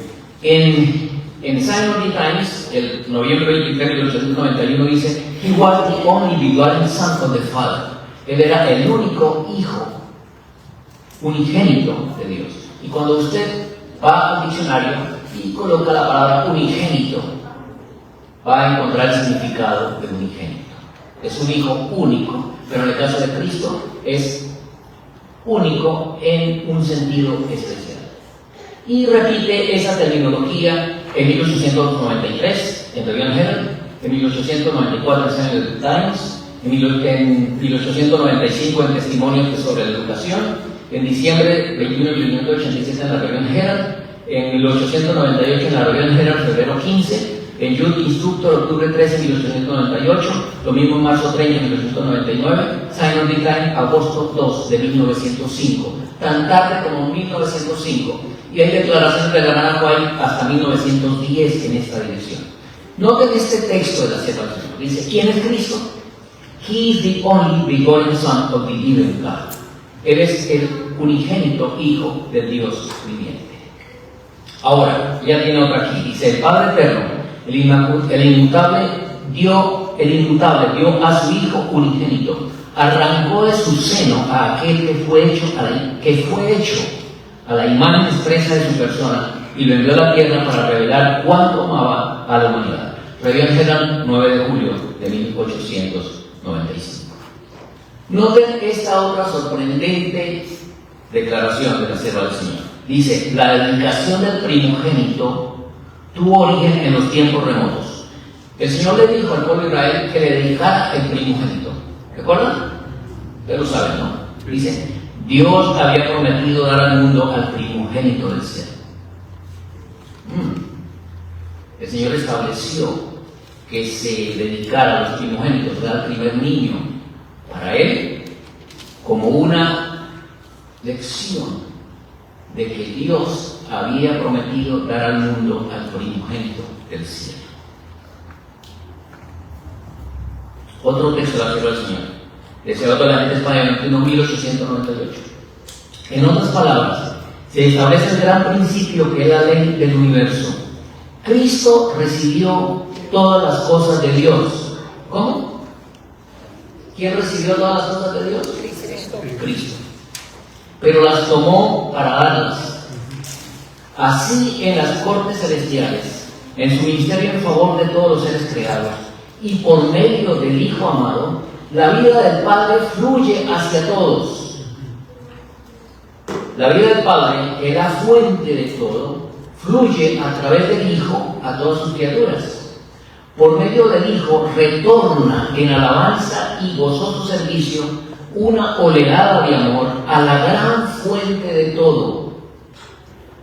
Simon Times, el noviembre 23 de 1891, dice: he was the only begotten son of the Father. Él era el único hijo unigénito de Dios. Y cuando usted va al diccionario y coloca la palabra unigénito, va a encontrar el significado de unigénito. Es un hijo único, pero en el caso de Cristo es único en un sentido especial. Y repite esa terminología en 1893 en The Young Herald, en 1894 en Simon Times, en 1895 en Testimonios sobre la Educación, en diciembre 21 de 1987 en la Young Herald, en 1898 en la Young Herald, febrero 15, en Youth Instructor, octubre 13 de 1898, lo mismo en marzo 30 de 1899, Simon Decline, agosto 2 de 1905, tan tarde como 1905. Y hay declaraciones de la hermana White hasta 1910 en esta dirección. Noten este texto de la sierva del Señor. Dice: ¿quién es Cristo? He is the only begotten Son of the living God. Él es el unigénito Hijo del Dios viviente. Ahora, ya tiene otra aquí. Dice: el Padre Eterno, el inmutable dio a su Hijo unigénito. Arrancó de su seno a aquel que fue hecho a la imagen expresa de su persona y lo envió a la tierra para revelar cuánto amaba a la humanidad. Revión General, 9 de julio de 1895. Noten esta otra sorprendente declaración de la sierva del Señor. Dice: la dedicación del primogénito tuvo origen en los tiempos remotos. El Señor le dijo al pueblo de Israel que le dedicara el primogénito. ¿Recuerdan? Ustedes lo saben, ¿no? Dice: Dios había prometido dar al mundo al primogénito del cielo. El Señor estableció que se dedicara a los primogénitos, al primer niño, para Él, como una lección de que Dios había prometido dar al mundo al primogénito del cielo. Otro texto de la Sierva del Señor, deseado de la mente española, en 1898. En otras palabras, se establece el gran principio que es la ley del universo. Cristo recibió todas las cosas de Dios. ¿Cómo? ¿Quién recibió todas las cosas de Dios? Cristo. Pero las tomó para darlas. Así en las cortes celestiales, en su ministerio en favor de todos los seres creados, y por medio del Hijo amado, la vida del Padre fluye hacia todos. La vida del Padre, que es la fuente de todo, fluye a través del Hijo a todas sus criaturas. Por medio del Hijo retorna en alabanza y gozoso servicio una oleada de amor a la gran fuente de todo.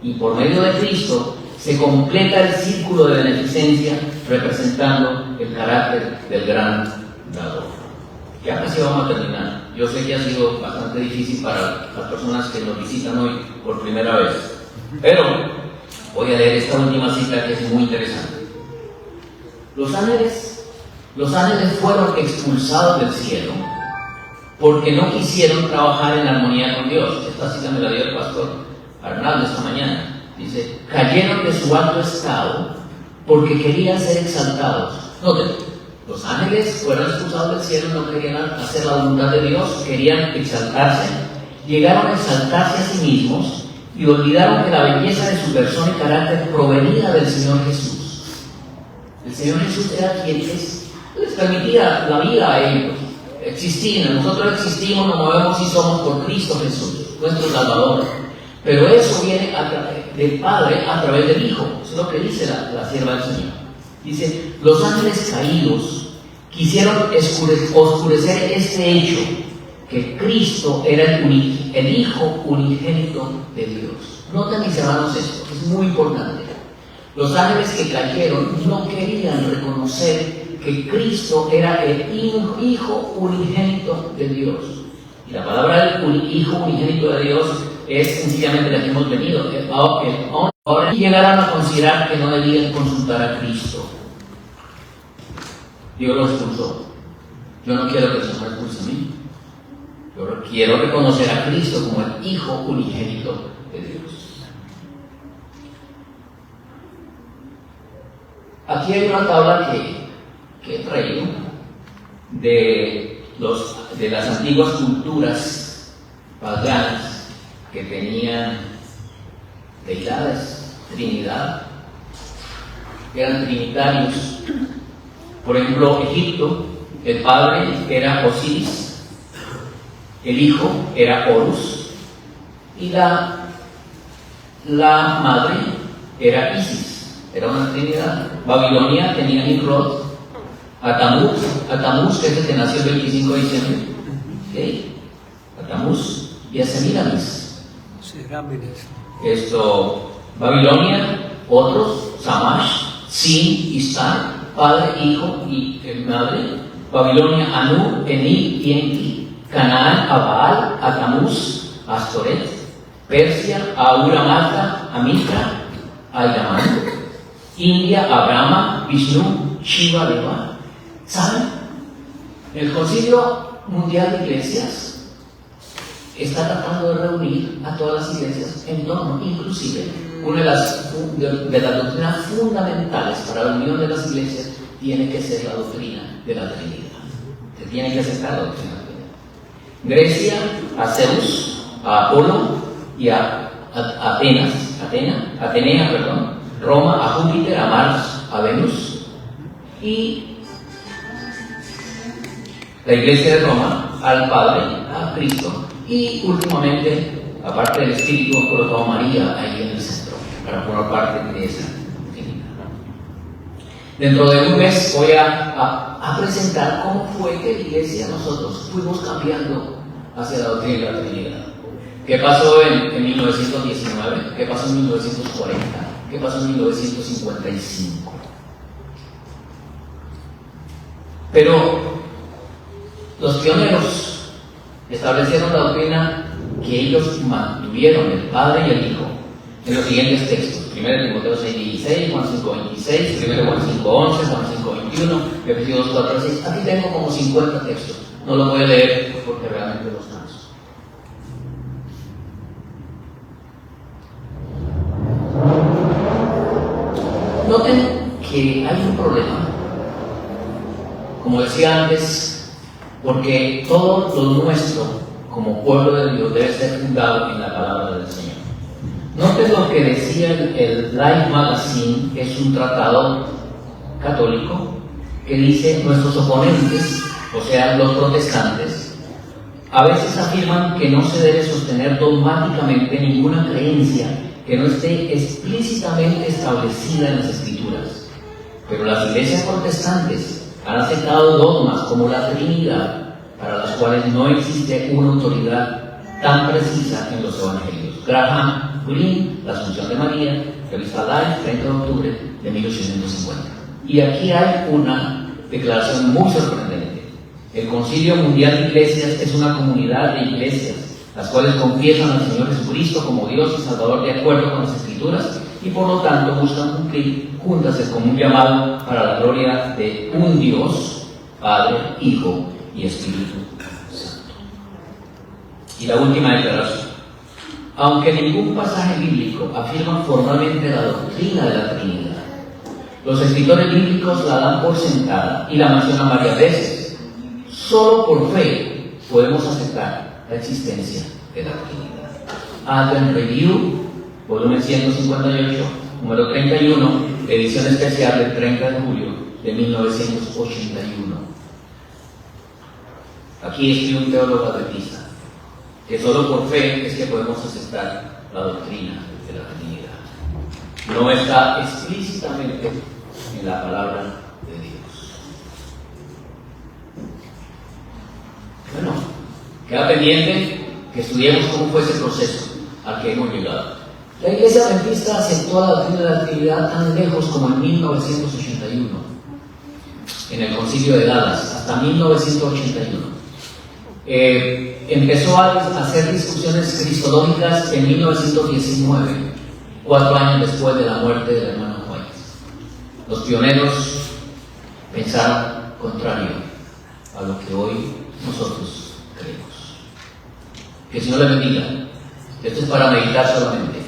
Y por medio de Cristo se completa el círculo de beneficencia representando el carácter del gran dador. Ya casi vamos a terminar. Yo sé que ha sido bastante difícil para las personas que nos visitan hoy por primera vez, pero voy a leer esta última cita que es muy interesante. Los ángeles fueron expulsados del cielo porque no quisieron trabajar en armonía con Dios. Esta cita me la dio el pastor Arnaldo esta mañana. Dice, cayeron de su alto estado porque querían ser exaltados. Noten, los ángeles fueron expulsados del cielo, no querían hacer la voluntad de Dios, querían exaltarse, llegaron a exaltarse a sí mismos y olvidaron que la belleza de su persona y carácter provenía del Señor Jesús. El Señor Jesús era quien les permitía la vida a ellos, existir. Nosotros existimos, nos movemos y somos por Cristo Jesús, nuestro Salvador. Pero eso viene del Padre a través del Hijo. Eso es lo que dice la sierva del Señor. Dice, los ángeles caídos quisieron oscurecer este hecho, que Cristo era el Hijo unigénito de Dios. Noten, mis hermanos, esto, es muy importante. Los ángeles que cayeron no querían reconocer que Cristo era el Hijo unigénito de Dios. Y la palabra Hijo unigénito de Dios es sencillamente la que hemos tenido. Ahora llegarán a considerar que no debían consultar a Cristo. Dios los expulsó. Yo no quiero que el Señor expulse a mí. Yo quiero reconocer a Cristo como el Hijo unigénito de Dios. Aquí hay una tabla que he traído de las antiguas culturas paganas que tenían deidades, Trinidad, que eran trinitarios. Por ejemplo, Egipto, el padre era Osiris, el hijo era Horus y la madre era Isis. Era una trinidad. Babilonia tenía Nimrod, a Tamuz, que es el que nació el 25 de diciembre, ¿okay? A Tamuz y a Semiramis. Babilonia, otros, Samash, Sin, Istar, padre, hijo y madre. Babilonia, Anu, Enil y Enki. Canaán, a Baal, a Tamuz, a Astoret. Persia, a Uramata, a Mitra, a Yaman. India, a Brahma, Vishnu, Shiva, Deva. ¿Saben? El Concilio Mundial de Iglesias está tratando de reunir a todas las iglesias en torno, inclusive, una de las doctrinas fundamentales para la unión de las iglesias tiene que ser la doctrina de la Trinidad. Se tiene que aceptar la doctrina de la Trinidad. Grecia, a Zeus, a Apolo y a Atenea, Roma, a Júpiter, a Mars, a Venus, y la Iglesia de Roma al Padre, a Cristo, y últimamente, aparte del Espíritu, hemos colocado a María ahí en el centro para formar parte de esa Trinidad. Dentro de un mes voy a presentar cómo fue que la Iglesia, nosotros fuimos cambiando hacia la doctrina de la Trinidad. ¿Qué pasó en 1919? ¿Qué pasó en 1940? ¿Qué pasó en 1955? Pero los pioneros establecieron la doctrina que ellos mantuvieron, el Padre y el Hijo, en los siguientes textos. 1 Timoteo 6:16, Juan 5:26, 1 Juan 5:11, Juan 5:21, Efesios 4:6. Aquí tengo como 50 textos. No los voy a leer porque realmente los canso. Noten que hay un problema como decía antes, porque todo lo nuestro como pueblo de Dios debe ser fundado en la palabra del Señor. Noten lo que decía el Life Magazine, que es un tratado católico, que dice: nuestros oponentes, o sea, los protestantes, a veces afirman que no se debe sostener dogmáticamente ninguna creencia que no esté explícitamente establecida en las Escrituras. Pero las iglesias protestantes han aceptado dogmas como la Trinidad, para las cuales no existe una autoridad tan precisa en los evangelios. Graham Greene, La Asunción de María, revista Life, 30 de octubre de 1850. Y aquí hay una declaración muy sorprendente. El Concilio Mundial de Iglesias es una comunidad de iglesias, las cuales confiesan al Señor Jesucristo como Dios y Salvador de acuerdo con las Escrituras, y por lo tanto buscan cumplir juntas el común llamado para la gloria de un Dios, Padre, Hijo y Espíritu Santo. Y la última declaración: aunque ningún pasaje bíblico afirma formalmente la doctrina de la Trinidad, los escritores bíblicos la dan por sentada y la mencionan varias veces. Solo por fe podemos aceptar la existencia de la Trinidad. Advent Review, volumen 158, número 31, edición especial del 30 de julio de 1981. Aquí escribe un teólogo adventista que solo por fe es que podemos aceptar la doctrina de la Trinidad. No está explícitamente en la palabra de Dios. Bueno, queda pendiente que estudiemos cómo fue ese proceso al que hemos llegado. La Iglesia Adventista aceptó la doctrina de la Trinidad tan lejos como en 1981, en el Concilio de Dallas, hasta 1981. Empezó a hacer discusiones cristológicas en 1919, 4 años después de la muerte del hermano White. Los pioneros pensaron contrario a lo que hoy nosotros creemos. Que el Señor le bendiga. Esto es para meditar solamente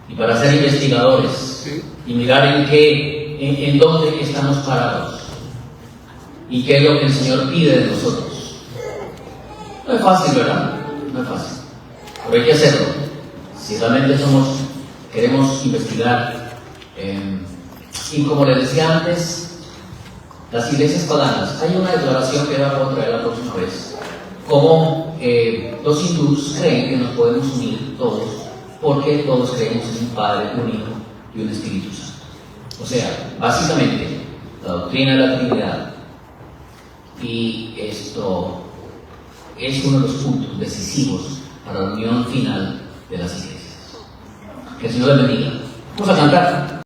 y para ser investigadores y mirar en dónde estamos parados y qué es lo que el Señor pide de nosotros. No es fácil, ¿verdad? No es fácil, pero hay que hacerlo. Si realmente queremos investigar, y como les decía antes, las iglesias paganas, hay una declaración que vamos a traer la próxima vez, como los hindús creen que nos podemos unir todos, porque todos creemos en un Padre, un Hijo y un Espíritu Santo. O sea, básicamente, la doctrina de la Trinidad, y esto es uno de los puntos decisivos para la unión final de las iglesias. Que el Señor les bendiga. Vamos a cantar.